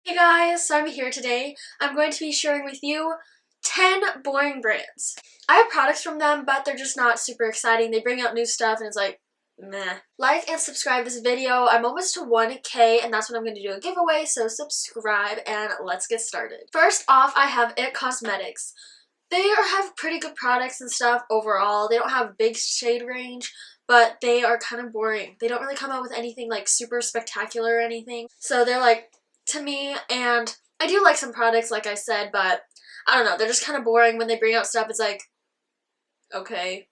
Hey guys, so I'm here today. I'm going to be sharing with you 10 boring brands. I have products from them, but they're just not super exciting. They bring out new stuff and it's like, meh. Like and subscribe this video. I'm almost to 1K and that's when I'm going to do a giveaway, so subscribe and let's get started. First off, I have It Cosmetics. They have pretty good products and stuff overall. They don't have big shade range, but they are kind of boring. They don't really come out with anything like super spectacular or anything. So they're like, to me, and I do like some products like I said, but I don't know, they're just kind of boring. When they bring out stuff, it's like, okay.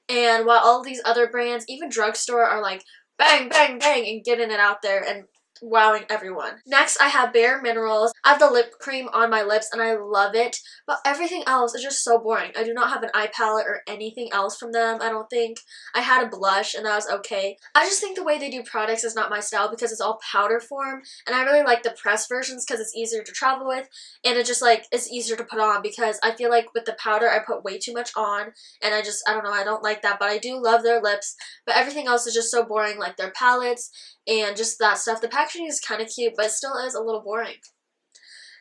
And while all these other brands, even drugstore, are like bang, bang, bang and getting it out there and wowing everyone. Next, I have Bare Minerals. I have the lip cream on my lips and I love it, but everything else is just so boring. I do not have an eye palette or anything else from them, I don't think. I had a blush and that was okay. I just think the way they do products is not my style because it's all powder form, and I really like the press versions because it's easier to travel with and it just like it's easier to put on, because I feel like with the powder I put way too much on and I don't know, I don't like that. But I do love their lips, but everything else is just so boring, like their palettes and just that stuff. The packaging is kind of cute, but it still is a little boring.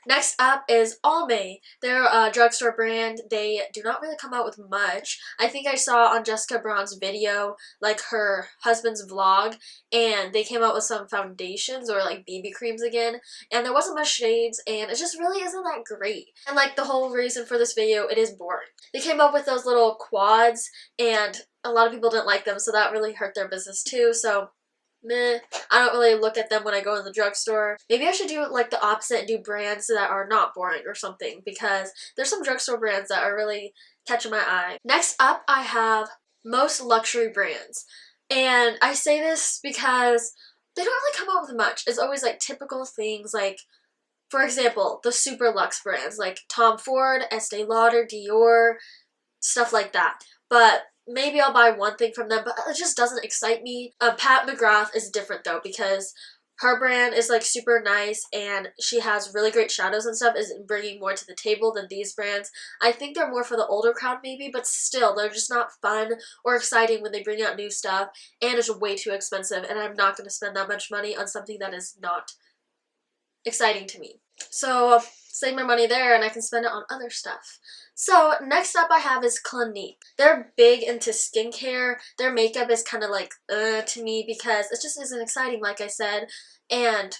Next up is Almay. They're a drugstore brand. They do not really come out with much. I think I saw on Jessica Braun's video, like her husband's vlog, and they came out with some foundations or like BB creams again, and there wasn't much shades, and it just really isn't that great. And like the whole reason for this video, it is boring. They came up with those little quads, and a lot of people didn't like them, so that really hurt their business too, so meh. I don't really look at them when I go in the drugstore. Maybe I should do like the opposite and do brands that are not boring or something, because there's some drugstore brands that are really catching my eye. Next up, I have most luxury brands. And I say this because they don't really come out with much. It's always like typical things, like, for example, the super luxe brands like Tom Ford, Estee Lauder, Dior, stuff like that. But maybe I'll buy one thing from them, but it just doesn't excite me. Pat Mcgrath is different though, because her brand is like super nice and she has really great shadows and stuff, is bringing more to the table than these brands. I think they're more for the older crowd maybe, but still, they're just not fun or exciting when they bring out new stuff, and it's way too expensive, and I'm not going to spend that much money on something that is not exciting to me. So save my money there and I can spend it on other stuff. So next up I have is Clinique. They're big into skincare. Their makeup is kind of like to me, because it just isn't exciting, like I said, and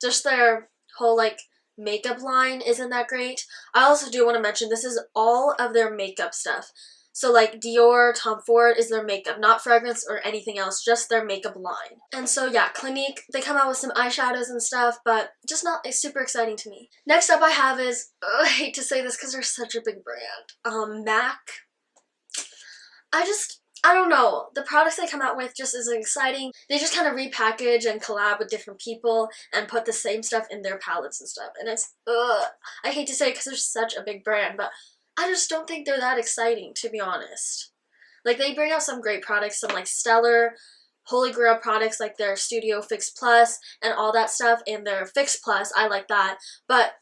just their whole like makeup line isn't that great. I also do want to mention this is all of their makeup stuff. So like Dior, Tom Ford is their makeup, not fragrance or anything else, just their makeup line. And so yeah, Clinique, they come out with some eyeshadows and stuff, but just not super exciting to me. Next up I have is, I hate to say this because they're such a big brand, MAC. I don't know. The products they come out with just isn't exciting. They just kind of repackage and collab with different people and put the same stuff in their palettes and stuff. And it's, I hate to say it because they're such a big brand, but I just don't think they're that exciting, to be honest. Like, they bring out some great products, some like stellar, holy grail products like their Studio Fix Plus and all that stuff, and their Fix Plus, I like that. But,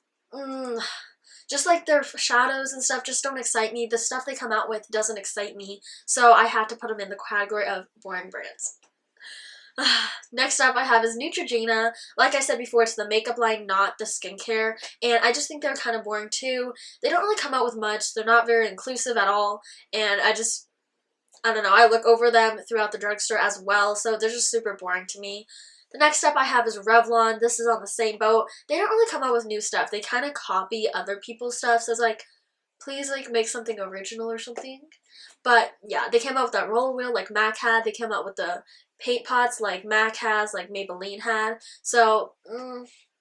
just like their shadows and stuff just don't excite me. The stuff they come out with doesn't excite me, so I had to put them in the category of boring brands. Next up I have is Neutrogena. Like I said before, it's the makeup line, not the skincare, and I just think they're kind of boring too. They don't really come out with much. They're not very inclusive at all, and I don't know, I look over them throughout the drugstore as well, so they're just super boring to me. The next up I have is Revlon. This is on the same boat. They don't really come out with new stuff. They kind of copy other people's stuff, so it's like, please like make something original or something. But yeah, they came out with that roller wheel like MAC had. They came out with the paint pots like MAC has, like Maybelline had. So,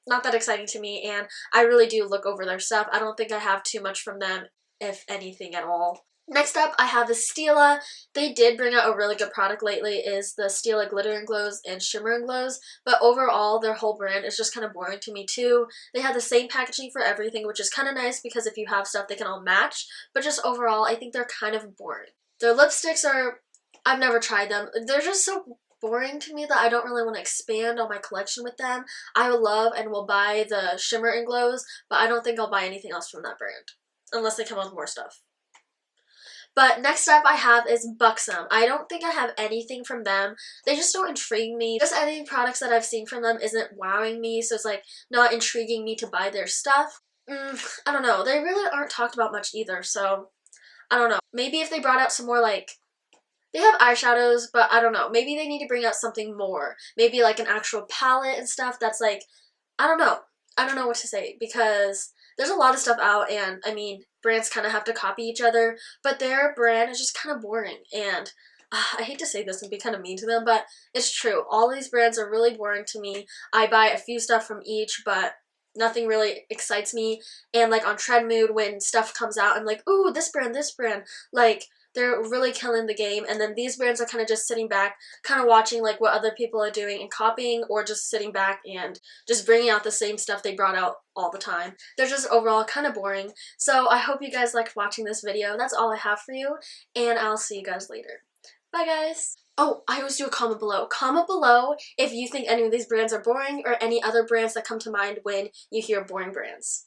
not that exciting to me, and I really do look over their stuff. I don't think I have too much from them, if anything at all. Next up, I have the Stila. They did bring out a really good product lately, is the Stila Glitter and Glows and Shimmer and Glows, but overall, their whole brand is just kind of boring to me too. They have the same packaging for everything, which is kind of nice because if you have stuff, they can all match, but just overall, I think they're kind of boring. Their lipsticks are, I've never tried them. They're just so boring to me that I don't really want to expand on my collection with them. I love and will buy the Shimmer and Glows, but I don't think I'll buy anything else from that brand, unless they come out with more stuff. But next up I have is Buxom. I don't think I have anything from them. They just don't intrigue me. Just any products that I've seen from them isn't wowing me, so it's like not intriguing me to buy their stuff. I don't know. They really aren't talked about much either, so I don't know. Maybe if they brought out some more, like, they have eyeshadows, but I don't know. Maybe they need to bring out something more. Maybe like an actual palette and stuff that's like, I don't know. I don't know what to say because there's a lot of stuff out, and I mean, brands kind of have to copy each other, but their brand is just kind of boring, and I hate to say this and be kind of mean to them, but it's true. All these brands are really boring to me. I buy a few stuff from each, but nothing really excites me. And like on Trend Mood, when stuff comes out, I'm like, ooh, this brand, like, they're really killing the game. And then these brands are kind of just sitting back, kind of watching like what other people are doing and copying, or just sitting back and just bringing out the same stuff they brought out all the time. They're just overall kind of boring. So I hope you guys liked watching this video. That's all I have for you, and I'll see you guys later. Bye, guys. Oh, I always do a comment below. Comment below if you think any of these brands are boring or any other brands that come to mind when you hear boring brands.